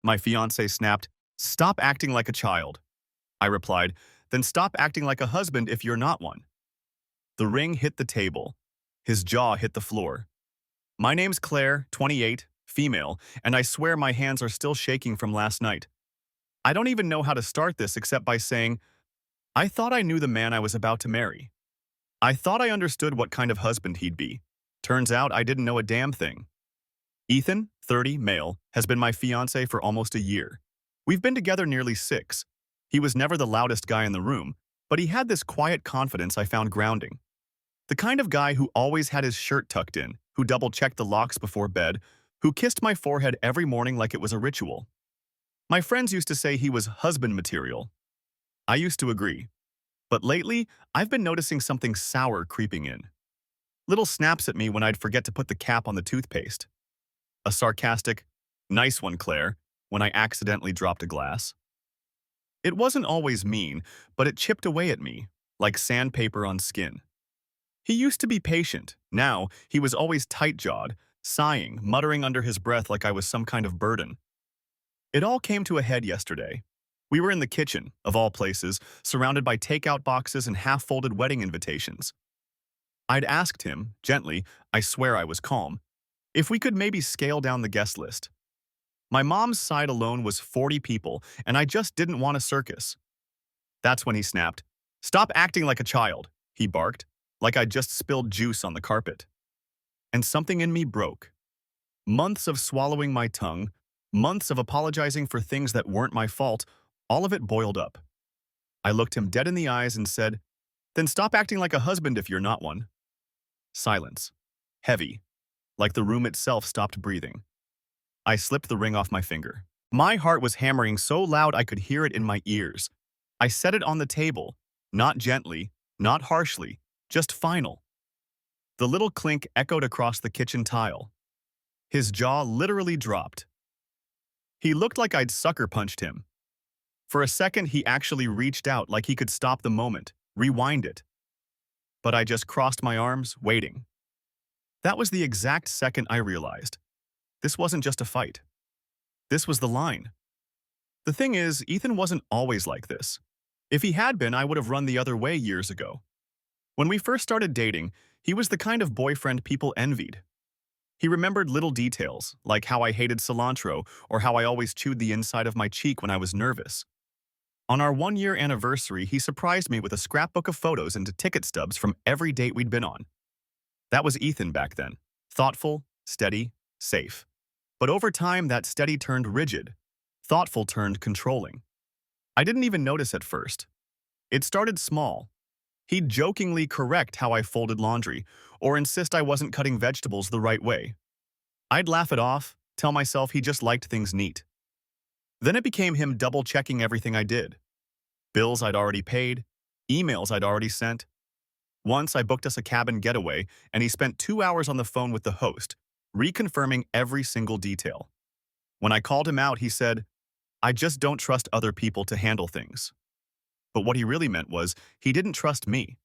My fiancé snapped, "Stop acting like a child." I replied, "Then stop acting like a husband if you're not one." The ring hit the table. His jaw hit the floor. "My name's Claire, 28, female, and I swear my hands are still shaking from last night. I don't even know how to start this except by saying, I thought I knew the man I was about to marry. I thought I understood what kind of husband he'd be. Turns out I didn't know a damn thing. Ethan, 30, male, has been my fiancé for almost a year. We've been together nearly 6. He was never the loudest guy in the room, but he had this quiet confidence I found grounding. The kind of guy who always had his shirt tucked in, who double-checked the locks before bed, who kissed my forehead every morning like it was a ritual. My friends used to say he was husband material. I used to agree. But lately, I've been noticing something sour creeping in. Little snaps at me when I'd forget to put the cap on the toothpaste. A sarcastic, "Nice one, Claire," when I accidentally dropped a glass. It wasn't always mean, but it chipped away at me, like sandpaper on skin. He used to be patient. Now, he was always tight-jawed, sighing, muttering under his breath like I was some kind of burden. It all came to a head yesterday. We were in the kitchen, of all places, surrounded by takeout boxes and half-folded wedding invitations. I'd asked him, gently, I swear I was calm, if we could maybe scale down the guest list. My mom's side alone was 40 people, and I just didn't want a circus. That's when he snapped. "Stop acting like a child," he barked, like I'd just spilled juice on the carpet. And something in me broke. Months of swallowing my tongue, months of apologizing for things that weren't my fault, all of it boiled up. I looked him dead in the eyes and said, "Then stop acting like a husband if you're not one." Silence. Heavy. Like the room itself stopped breathing. I slipped the ring off my finger. My heart was hammering so loud I could hear it in my ears. I set it on the table, not gently, not harshly, just final. The little clink echoed across the kitchen tile. His jaw literally dropped. He looked like I'd sucker punched him. For a second, he actually reached out like he could stop the moment, rewind it. But I just crossed my arms, waiting. That was the exact second I realized. This wasn't just a fight. This was the line. The thing is, Ethan wasn't always like this. If he had been, I would have run the other way years ago. When we first started dating, he was the kind of boyfriend people envied. He remembered little details, like how I hated cilantro or how I always chewed the inside of my cheek when I was nervous. On our 1-year anniversary, he surprised me with a scrapbook of photos and ticket stubs from every date we'd been on. That was Ethan back then. Thoughtful, steady, safe. But over time, that steady turned rigid. Thoughtful turned controlling. I didn't even notice at first. It started small. He'd jokingly correct how I folded laundry, or insist I wasn't cutting vegetables the right way. I'd laugh it off, tell myself he just liked things neat. Then it became him double-checking everything I did. Bills I'd already paid, emails I'd already sent. Once I booked us a cabin getaway, and he spent 2 hours on the phone with the host, reconfirming every single detail. When I called him out, he said, "I just don't trust other people to handle things." But what he really meant was, he didn't trust me.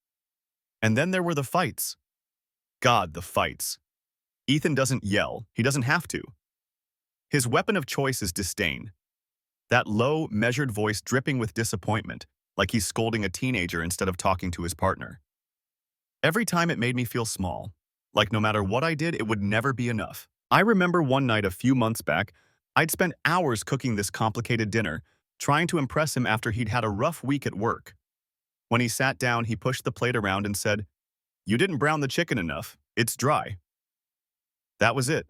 And then there were the fights. God, the fights. Ethan doesn't yell. He doesn't have to. His weapon of choice is disdain. That low, measured voice dripping with disappointment, like he's scolding a teenager instead of talking to his partner. Every time it made me feel small, like no matter what I did, it would never be enough. I remember one night a few months back, I'd spent hours cooking this complicated dinner, trying to impress him after he'd had a rough week at work. When he sat down, he pushed the plate around and said, "You didn't brown the chicken enough. It's dry." That was it.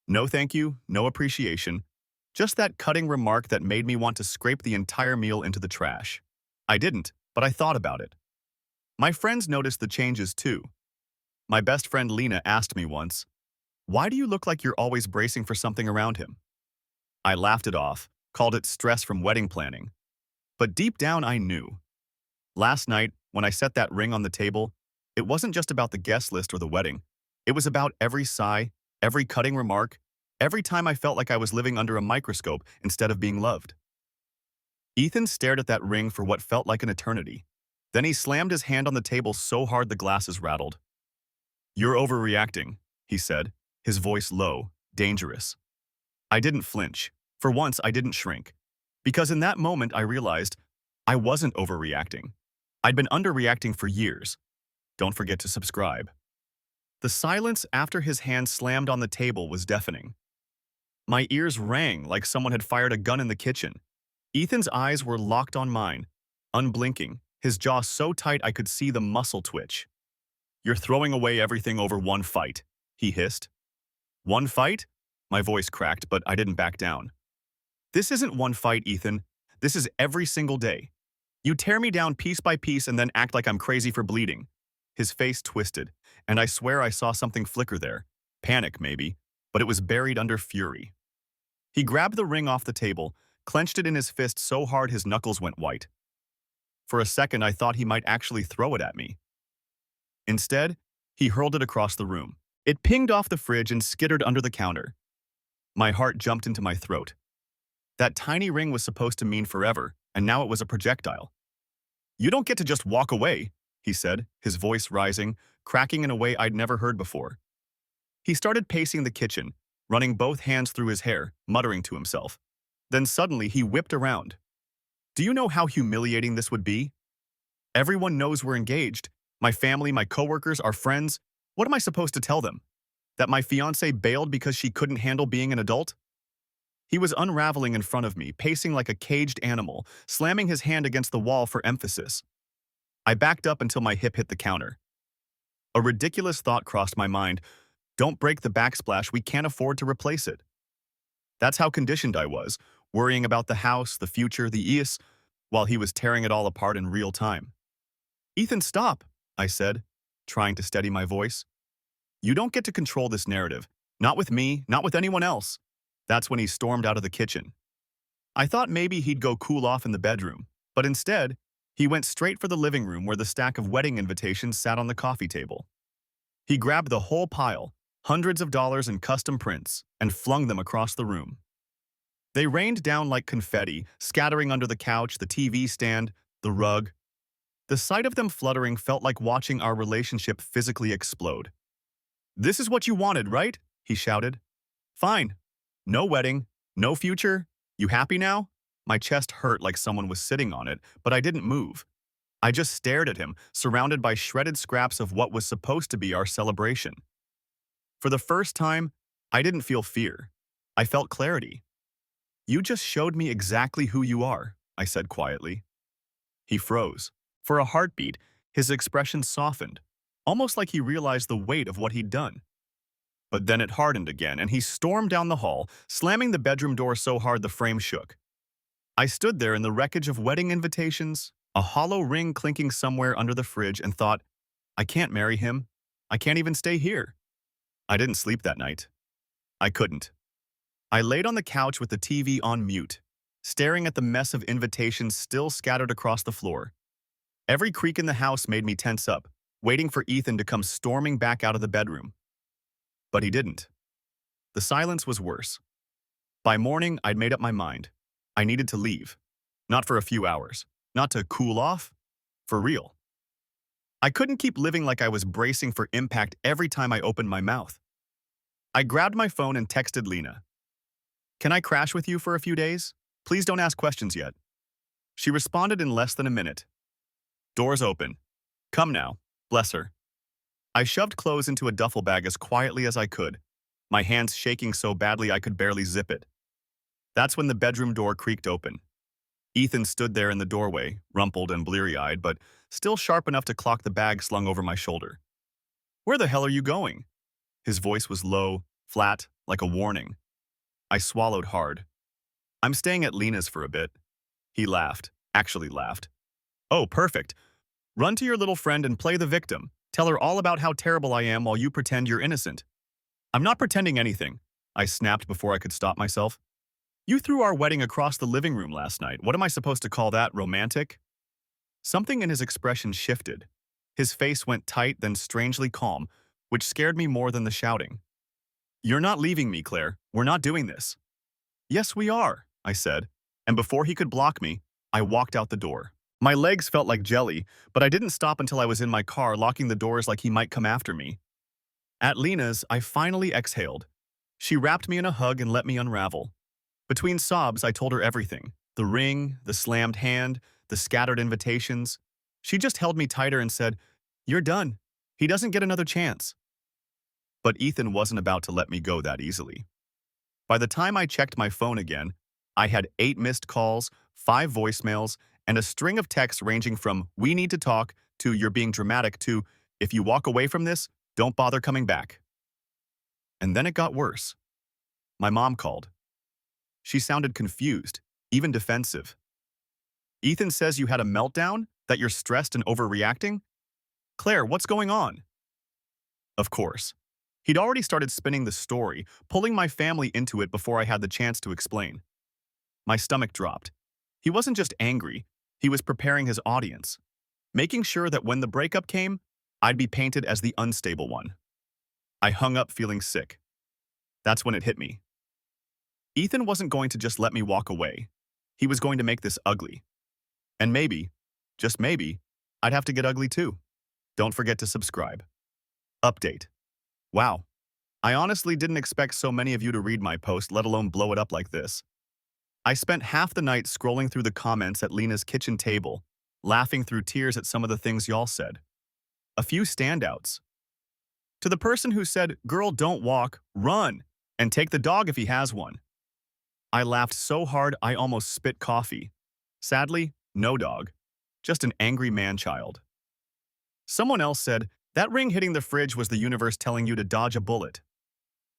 No thank you, no appreciation. Just that cutting remark that made me want to scrape the entire meal into the trash. I didn't, but I thought about it. My friends noticed the changes too. My best friend Lena asked me once, "Why do you look like you're always bracing for something around him?" I laughed it off, called it stress from wedding planning. But deep down I knew. Last night, when I set that ring on the table, it wasn't just about the guest list or the wedding. It was about every sigh, every cutting remark, every time I felt like I was living under a microscope instead of being loved. Ethan stared at that ring for what felt like an eternity. Then he slammed his hand on the table so hard the glasses rattled. "You're overreacting," he said, his voice low, dangerous. I didn't flinch. For once, I didn't shrink. Because in that moment, I realized I wasn't overreacting. I'd been underreacting for years. Don't forget to subscribe. The silence after his hand slammed on the table was deafening. My ears rang like someone had fired a gun in the kitchen. Ethan's eyes were locked on mine, unblinking, his jaw so tight I could see the muscle twitch. "You're throwing away everything over one fight," he hissed. "One fight?" My voice cracked, but I didn't back down. "This isn't one fight, Ethan. This is every single day. You tear me down piece by piece and then act like I'm crazy for bleeding." His face twisted, and I swear I saw something flicker there. Panic, maybe, but it was buried under fury. He grabbed the ring off the table, clenched it in his fist so hard his knuckles went white. For a second, I thought he might actually throw it at me. Instead, he hurled it across the room. It pinged off the fridge and skittered under the counter. My heart jumped into my throat. That tiny ring was supposed to mean forever, and now it was a projectile. "You don't get to just walk away," he said, his voice rising, cracking in a way I'd never heard before. He started pacing the kitchen, running both hands through his hair, muttering to himself. Then suddenly he whipped around. "Do you know how humiliating this would be? Everyone knows we're engaged. My family, my coworkers, our friends. What am I supposed to tell them? That my fiancé bailed because she couldn't handle being an adult?" He was unraveling in front of me, pacing like a caged animal, slamming his hand against the wall for emphasis. I backed up until my hip hit the counter. A ridiculous thought crossed my mind. Don't break the backsplash, we can't afford to replace it. That's how conditioned I was, worrying about the house, the future, the ES, while he was tearing it all apart in real time. "Ethan, stop," I said, trying to steady my voice. "You don't get to control this narrative. Not with me, not with anyone else." That's when he stormed out of the kitchen. I thought maybe he'd go cool off in the bedroom, but instead, he went straight for the living room where the stack of wedding invitations sat on the coffee table. He grabbed the whole pile, hundreds of dollars in custom prints, and flung them across the room. They rained down like confetti, scattering under the couch, the TV stand, the rug. The sight of them fluttering felt like watching our relationship physically explode. "This is what you wanted, right?" he shouted. "Fine. No wedding, no future. You happy now?" My chest hurt like someone was sitting on it, but I didn't move. I just stared at him, surrounded by shredded scraps of what was supposed to be our celebration. For the first time, I didn't feel fear. I felt clarity. "You just showed me exactly who you are," I said quietly. He froze. For a heartbeat, his expression softened, almost like he realized the weight of what he'd done. But then it hardened again, and he stormed down the hall, slamming the bedroom door so hard the frame shook. I stood there in the wreckage of wedding invitations, a hollow ring clinking somewhere under the fridge, and thought, I can't marry him. I can't even stay here. I didn't sleep that night. I couldn't. I laid on the couch with the TV on mute, staring at the mess of invitations still scattered across the floor. Every creak in the house made me tense up, waiting for Ethan to come storming back out of the bedroom. But he didn't. The silence was worse. By morning, I'd made up my mind. I needed to leave. Not for a few hours. Not to cool off. For real. I couldn't keep living like I was bracing for impact every time I opened my mouth. I grabbed my phone and texted Lena. "Can I crash with you for a few days? Please don't ask questions yet." She responded in less than a minute. "Doors open. Come now." Bless her. I shoved clothes into a duffel bag as quietly as I could, my hands shaking so badly I could barely zip it. That's when the bedroom door creaked open. Ethan stood there in the doorway, rumpled and bleary-eyed, but still sharp enough to clock the bag slung over my shoulder. "Where the hell are you going?" His voice was low, flat, like a warning. I swallowed hard. "I'm staying at Lena's for a bit." He laughed, actually laughed. "Oh, perfect. Run to your little friend and play the victim. Tell her all about how terrible I am while you pretend you're innocent." "I'm not pretending anything," I snapped before I could stop myself. "You threw our wedding across the living room last night. What am I supposed to call that, romantic?" Something in his expression shifted. His face went tight, then strangely calm, which scared me more than the shouting. "You're not leaving me, Claire. We're not doing this." "Yes, we are," I said, and before he could block me, I walked out the door. My legs felt like jelly, but I didn't stop until I was in my car, locking the doors like he might come after me. At Lena's, I finally exhaled. She wrapped me in a hug and let me unravel. Between sobs, I told her everything. The ring, the slammed hand, the scattered invitations. She just held me tighter and said, "You're done. He doesn't get another chance." But Ethan wasn't about to let me go that easily. By the time I checked my phone again, I had 8 missed calls, 5 voicemails, and a string of texts ranging from "we need to talk" to "you're being dramatic" to "if you walk away from this, don't bother coming back." And then it got worse. My mom called. She sounded confused, even defensive. "Ethan says you had a meltdown? That you're stressed and overreacting? Claire, what's going on?" Of course. He'd already started spinning the story, pulling my family into it before I had the chance to explain. My stomach dropped. He wasn't just angry, he was preparing his audience, making sure that when the breakup came, I'd be painted as the unstable one. I hung up feeling sick. That's when it hit me. Ethan wasn't going to just let me walk away. He was going to make this ugly. And maybe, just maybe, I'd have to get ugly too. Don't forget to subscribe. Update. Wow. I honestly didn't expect so many of you to read my post, let alone blow it up like this. I spent half the night scrolling through the comments at Lena's kitchen table, laughing through tears at some of the things y'all said. A few standouts. To the person who said, "Girl, don't walk, run, and take the dog if he has one." I laughed so hard I almost spit coffee. Sadly, no dog, just an angry man-child. Someone else said, "That ring hitting the fridge was the universe telling you to dodge a bullet."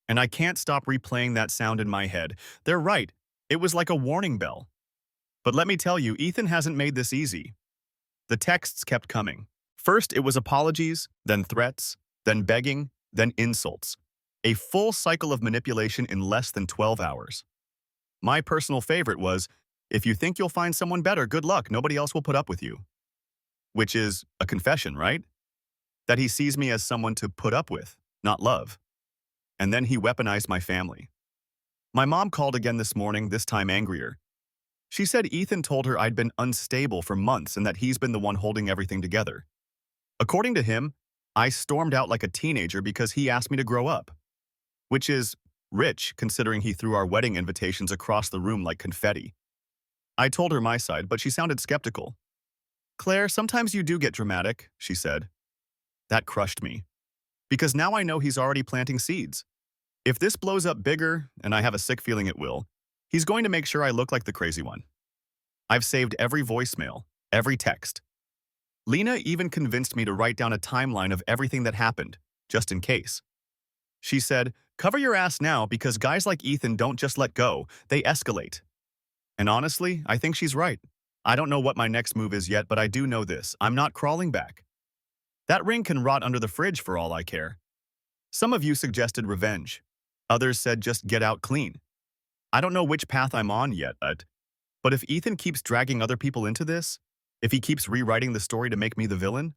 And I can't stop replaying that sound in my head. They're right, it was like a warning bell. But let me tell you, Ethan hasn't made this easy. The texts kept coming. First, it was apologies, then threats, then begging, then insults. A full cycle of manipulation in less than 12 hours. My personal favorite was, "If you think you'll find someone better, good luck, nobody else will put up with you." Which is a confession, right? That he sees me as someone to put up with, not love. And then he weaponized my family. My mom called again this morning, this time angrier. She said Ethan told her I'd been unstable for months and that he's been the one holding everything together. According to him, I stormed out like a teenager because he asked me to grow up. Which is rich, considering he threw our wedding invitations across the room like confetti. I told her my side, but she sounded skeptical. "Claire, sometimes you do get dramatic," she said. That crushed me. Because now I know he's already planting seeds. If this blows up bigger, and I have a sick feeling it will, he's going to make sure I look like the crazy one. I've saved every voicemail, every text. Lena even convinced me to write down a timeline of everything that happened, just in case. She said, "Cover your ass now because guys like Ethan don't just let go, they escalate." And honestly, I think she's right. I don't know what my next move is yet, but I do know this: I'm not crawling back. That ring can rot under the fridge for all I care. Some of you suggested revenge. Others said just get out clean. I don't know which path I'm on yet, but if Ethan keeps dragging other people into this, if he keeps rewriting the story to make me the villain,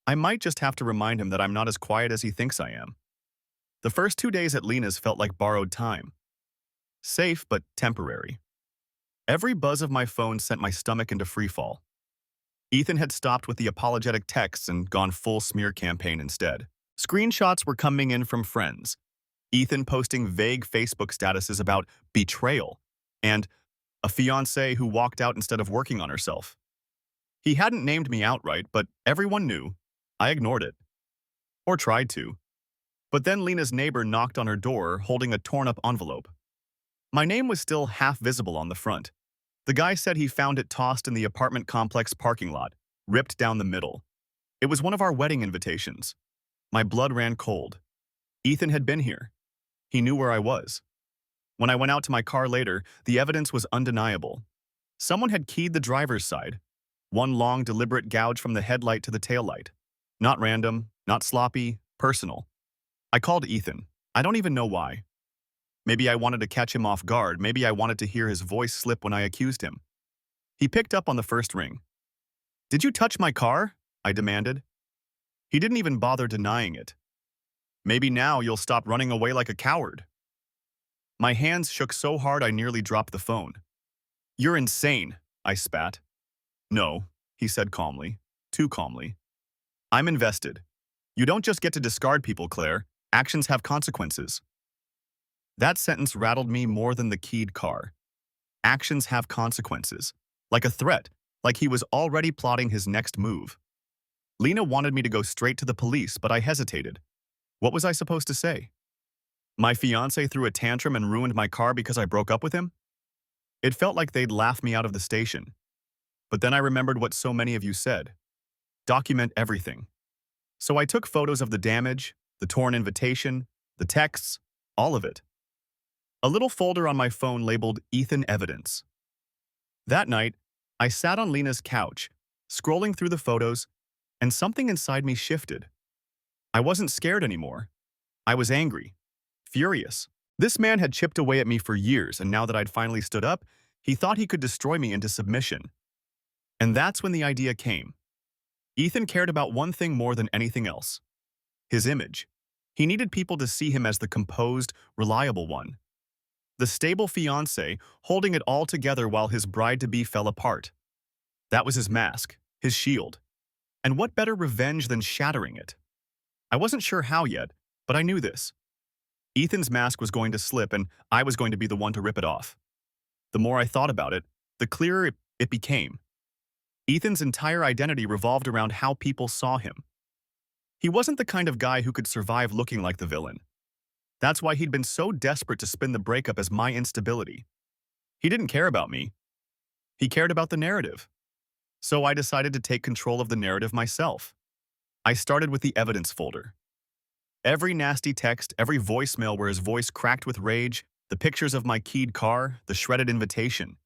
I might just have to remind him that I'm not as quiet as he thinks I am. The first 2 days at Lena's felt like borrowed time. Safe, but temporary. Every buzz of my phone sent my stomach into freefall. Ethan had stopped with the apologetic texts and gone full smear campaign instead. Screenshots were coming in from friends. Ethan posting vague Facebook statuses about betrayal and a fiancé who walked out instead of working on herself. He hadn't named me outright, but everyone knew. I ignored it. Or tried to. But then Lena's neighbor knocked on her door holding a torn-up envelope. My name was still half visible on the front. The guy said he found it tossed in the apartment complex parking lot, ripped down the middle. It was one of our wedding invitations. My blood ran cold. Ethan had been here. He knew where I was. When I went out to my car later, the evidence was undeniable. Someone had keyed the driver's side. One long, deliberate gouge from the headlight to the taillight. Not random, not sloppy, personal. I called Ethan. I don't even know why. Maybe I wanted to catch him off guard. Maybe I wanted to hear his voice slip when I accused him. He picked up on the first ring. "Did you touch my car?" I demanded. He didn't even bother denying it. "Maybe now you'll stop running away like a coward." My hands shook so hard I nearly dropped the phone. "You're insane," I spat. "No," he said calmly, too calmly. "I'm invested. You don't just get to discard people, Claire. Actions have consequences." That sentence rattled me more than the keyed car. Actions have consequences. Like a threat, like he was already plotting his next move. Lena wanted me to go straight to the police, but I hesitated. What was I supposed to say? My fiancé threw a tantrum and ruined my car because I broke up with him? It felt like they'd laugh me out of the station. But then I remembered what so many of you said. Document everything. So I took photos of the damage, the torn invitation, the texts, all of it. A little folder on my phone labeled Ethan Evidence. That night, I sat on Lena's couch, scrolling through the photos, and something inside me shifted. I wasn't scared anymore. I was angry, furious. This man had chipped away at me for years, and now that I'd finally stood up, he thought he could destroy me into submission. And that's when the idea came. Ethan cared about one thing more than anything else: his image. He needed people to see him as the composed, reliable one. The stable fiancé holding it all together while his bride-to-be fell apart. That was his mask, his shield. And what better revenge than shattering it? I wasn't sure how yet, but I knew this. Ethan's mask was going to slip, and I was going to be the one to rip it off. The more I thought about it, the clearer it became. Ethan's entire identity revolved around how people saw him. He wasn't the kind of guy who could survive looking like the villain. That's why he'd been so desperate to spin the breakup as my instability. He didn't care about me. He cared about the narrative. So I decided to take control of the narrative myself. I started with the evidence folder. Every nasty text, every voicemail where his voice cracked with rage, the pictures of my keyed car, the shredded invitation.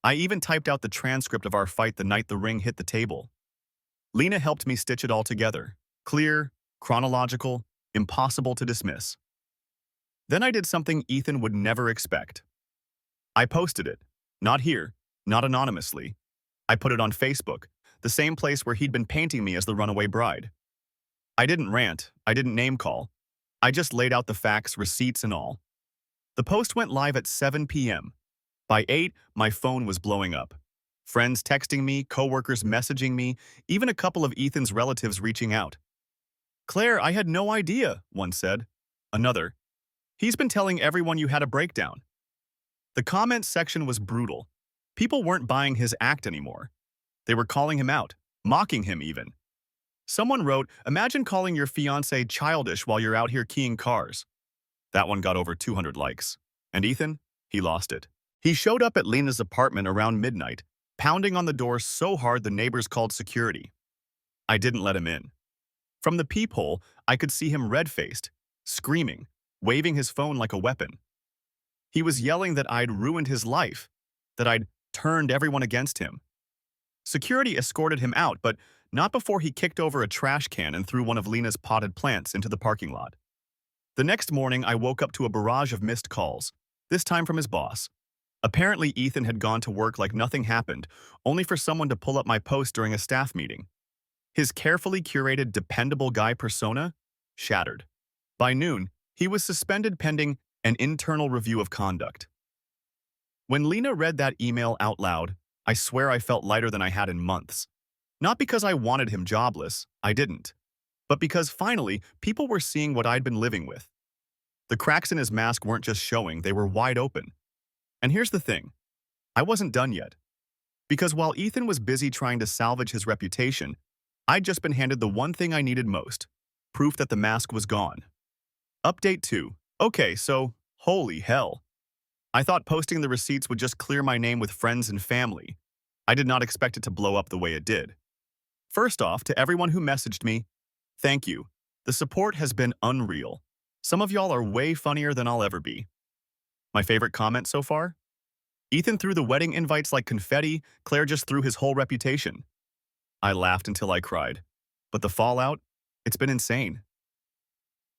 I even typed out the transcript of our fight the night the ring hit the table. Lena helped me stitch it all together. Clear, chronological, impossible to dismiss. Then I did something Ethan would never expect. I posted it. Not here, not anonymously. I put it on Facebook, the same place where he'd been painting me as the runaway bride. I didn't rant, I didn't name-call. I just laid out the facts, receipts and all. The post went live at 7 p.m. By 8, my phone was blowing up. Friends texting me, coworkers messaging me, even a couple of Ethan's relatives reaching out. "Claire, I had no idea," one said. Another, "He's been telling everyone you had a breakdown." The comments section was brutal. People weren't buying his act anymore. They were calling him out, mocking him even. Someone wrote, "Imagine calling your fiancé childish while you're out here keying cars." That one got over 200 likes. And Ethan? He lost it. He showed up at Lena's apartment around midnight, pounding on the door so hard the neighbors called security. I didn't let him in. From the peephole, I could see him red-faced, screaming, waving his phone like a weapon. He was yelling that I'd ruined his life, that I'd turned everyone against him. Security escorted him out, but not before he kicked over a trash can and threw one of Lena's potted plants into the parking lot. The next morning, I woke up to a barrage of missed calls, this time from his boss. Apparently, Ethan had gone to work like nothing happened, only for someone to pull up my post during a staff meeting. His carefully curated, dependable guy persona shattered. By noon, he was suspended pending an internal review of conduct. When Lena read that email out loud, I swear I felt lighter than I had in months. Not because I wanted him jobless, I didn't, but because finally, people were seeing what I'd been living with. The cracks in his mask weren't just showing, they were wide open. And here's the thing, I wasn't done yet. Because while Ethan was busy trying to salvage his reputation, I'd just been handed the one thing I needed most, proof that the mask was gone. Update 2. Okay, so, holy hell. I thought posting the receipts would just clear my name with friends and family. I did not expect it to blow up the way it did. First off, to everyone who messaged me, thank you. The support has been unreal. Some of y'all are way funnier than I'll ever be. My favorite comment so far? Ethan threw the wedding invites like confetti, Claire just threw his whole reputation. I laughed until I cried. But the fallout? It's been insane.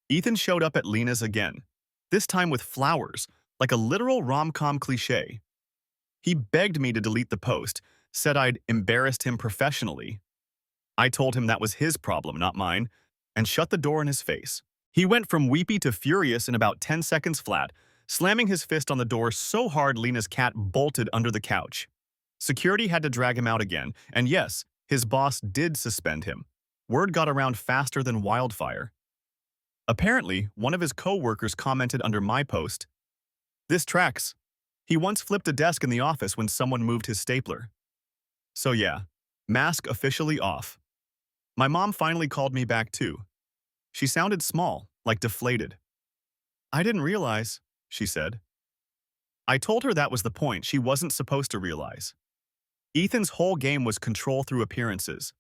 Ethan showed up at Lena's again, this time with flowers, like a literal rom-com cliché. He begged me to delete the post, said I'd embarrassed him professionally. I told him that was his problem, not mine, and shut the door in his face. He went from weepy to furious in about 10 seconds flat, slamming his fist on the door so hard Lena's cat bolted under the couch. Security had to drag him out again, and yes, his boss did suspend him. Word got around faster than wildfire. Apparently, one of his co-workers commented under my post, This tracks. He once flipped a desk in the office when someone moved his stapler. So yeah, mask officially off. My mom finally called me back too. She sounded small, like deflated. I didn't realize, she said. I told her that was the point. She wasn't supposed to realize. Ethan's whole game was control through appearances.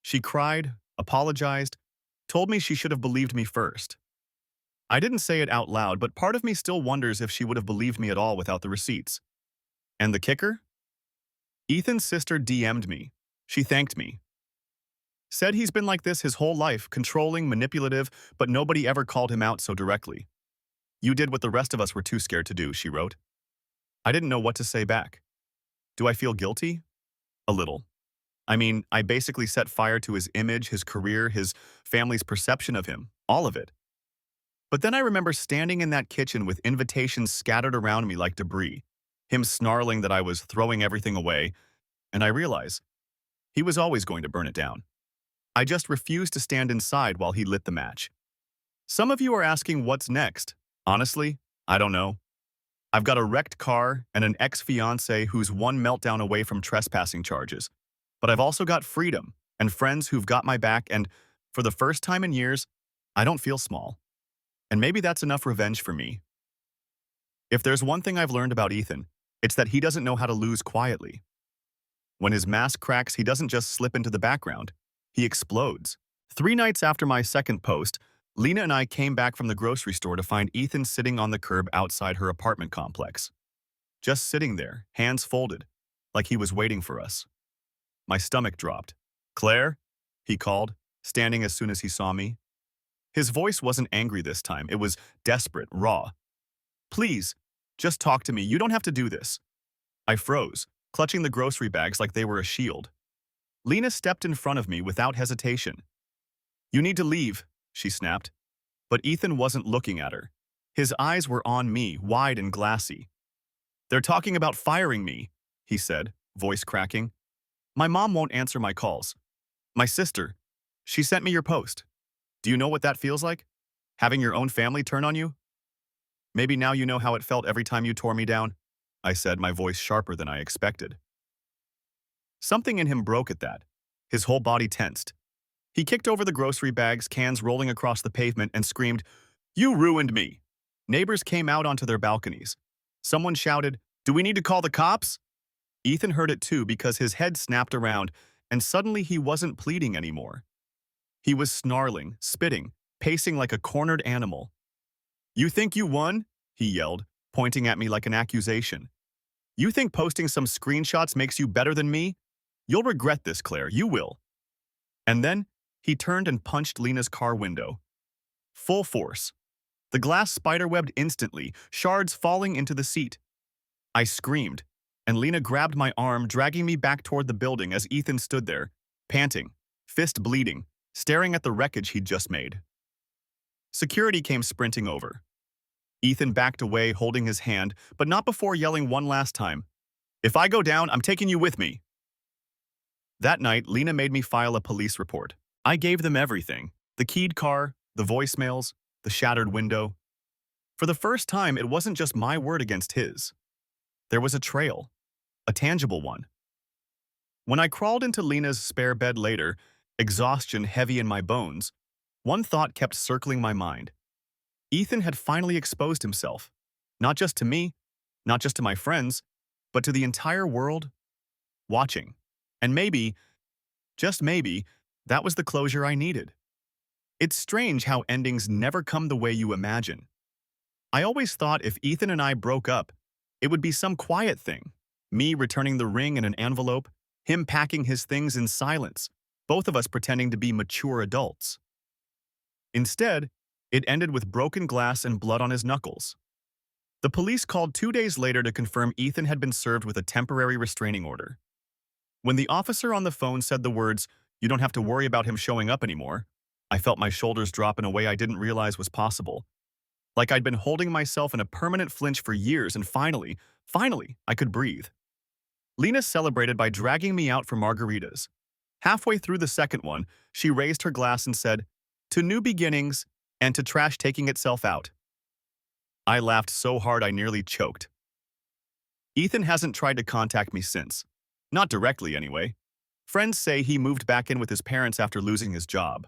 She cried, apologized, told me she should have believed me first. I didn't say it out loud, but part of me still wonders if she would have believed me at all without the receipts. And the kicker? Ethan's sister DM'd me. She thanked me. Said he's been like this his whole life, controlling, manipulative, but nobody ever called him out so directly. You did what the rest of us were too scared to do, she wrote. I didn't know what to say back. Do I feel guilty? A little. I mean, I basically set fire to his image, his career, his family's perception of him, all of it. But then I remember standing in that kitchen with invitations scattered around me like debris, him snarling that I was throwing everything away, and I realize he was always going to burn it down. I just refused to stand inside while he lit the match. Some of you are asking what's next. Honestly, I don't know. I've got a wrecked car and an ex-fiancé who's one meltdown away from trespassing charges. But I've also got freedom and friends who've got my back, and for the first time in years, I don't feel small. And maybe that's enough revenge for me. If there's one thing I've learned about Ethan, it's that he doesn't know how to lose quietly. When his mask cracks, he doesn't just slip into the background. He explodes. 3 nights after my second post, Lena and I came back from the grocery store to find Ethan sitting on the curb outside her apartment complex. Just sitting there, hands folded, like he was waiting for us. My stomach dropped. Claire? He called, standing as soon as he saw me. His voice wasn't angry this time. It was desperate, raw. Please, just talk to me. You don't have to do this. I froze, clutching the grocery bags like they were a shield. Lena stepped in front of me without hesitation. You need to leave, she snapped. But Ethan wasn't looking at her. His eyes were on me, wide and glassy. They're talking about firing me, he said, voice cracking. My mom won't answer my calls. My sister, she sent me your post. Do you know what that feels like? Having your own family turn on you? Maybe now you know how it felt every time you tore me down, I said, my voice sharper than I expected. Something in him broke at that. His whole body tensed. He kicked over the grocery bags, cans rolling across the pavement, and screamed, You ruined me! Neighbors came out onto their balconies. Someone shouted, Do we need to call the cops? Ethan heard it too because his head snapped around, and suddenly he wasn't pleading anymore. He was snarling, spitting, pacing like a cornered animal. You think you won? He yelled, pointing at me like an accusation. You think posting some screenshots makes you better than me? You'll regret this, Claire, you will. And then, he turned and punched Lena's car window. Full force. The glass spiderwebbed instantly, shards falling into the seat. I screamed, and Lena grabbed my arm, dragging me back toward the building as Ethan stood there, panting, fist bleeding, staring at the wreckage he'd just made. Security came sprinting over. Ethan backed away, holding his hand, but not before yelling one last time, If I go down, I'm taking you with me. That night, Lena made me file a police report. I gave them everything. The keyed car, the voicemails, the shattered window. For the first time, it wasn't just my word against his. There was a trail, a tangible one. When I crawled into Lena's spare bed later, exhaustion heavy in my bones, one thought kept circling my mind. Ethan had finally exposed himself, not just to me, not just to my friends, but to the entire world, watching. And maybe, just maybe, that was the closure I needed. It's strange how endings never come the way you imagine. I always thought if Ethan and I broke up, it would be some quiet thing. Me returning the ring in an envelope, him packing his things in silence, both of us pretending to be mature adults. Instead, it ended with broken glass and blood on his knuckles. The police called 2 days later to confirm Ethan had been served with a temporary restraining order. When the officer on the phone said the words, "You don't have to worry about him showing up anymore," I felt my shoulders drop in a way I didn't realize was possible. Like I'd been holding myself in a permanent flinch for years, and finally, I could breathe. Lena celebrated by dragging me out for margaritas. Halfway through the second one, she raised her glass and said, "To new beginnings, and to trash taking itself out." I laughed so hard I nearly choked. Ethan hasn't tried to contact me since. Not directly, anyway. Friends say he moved back in with his parents after losing his job.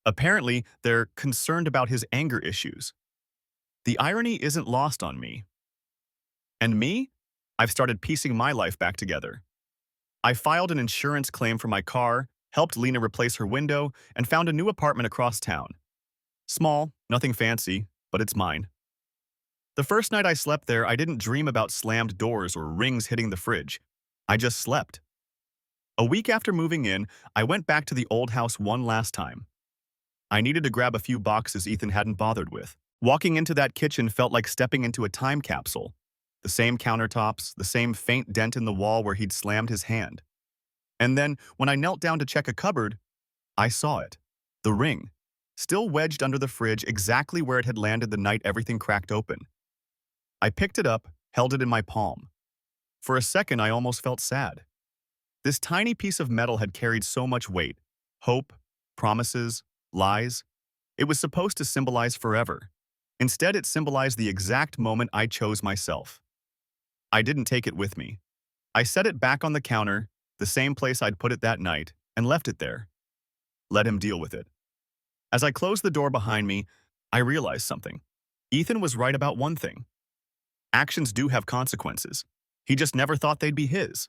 Apparently, they're concerned about his anger issues. The irony isn't lost on me. And me? I've started piecing my life back together. I filed an insurance claim for my car, helped Lena replace her window, and found a new apartment across town. Small, nothing fancy, but it's mine. The first night I slept there, I didn't dream about slammed doors or rings hitting the fridge. I just slept. A week after moving in, I went back to the old house one last time. I needed to grab a few boxes Ethan hadn't bothered with. Walking into that kitchen felt like stepping into a time capsule. The same countertops, the same faint dent in the wall where he'd slammed his hand. And then, when I knelt down to check a cupboard, I saw it. The ring. Still wedged under the fridge exactly where it had landed the night everything cracked open. I picked it up, held it in my palm. For a second, I almost felt sad. This tiny piece of metal had carried so much weight. Hope, promises, lies. It was supposed to symbolize forever. Instead, it symbolized the exact moment I chose myself. I didn't take it with me. I set it back on the counter, the same place I'd put it that night, and left it there. Let him deal with it. As I closed the door behind me, I realized something. Ethan was right about one thing. Actions do have consequences. He just never thought they'd be his.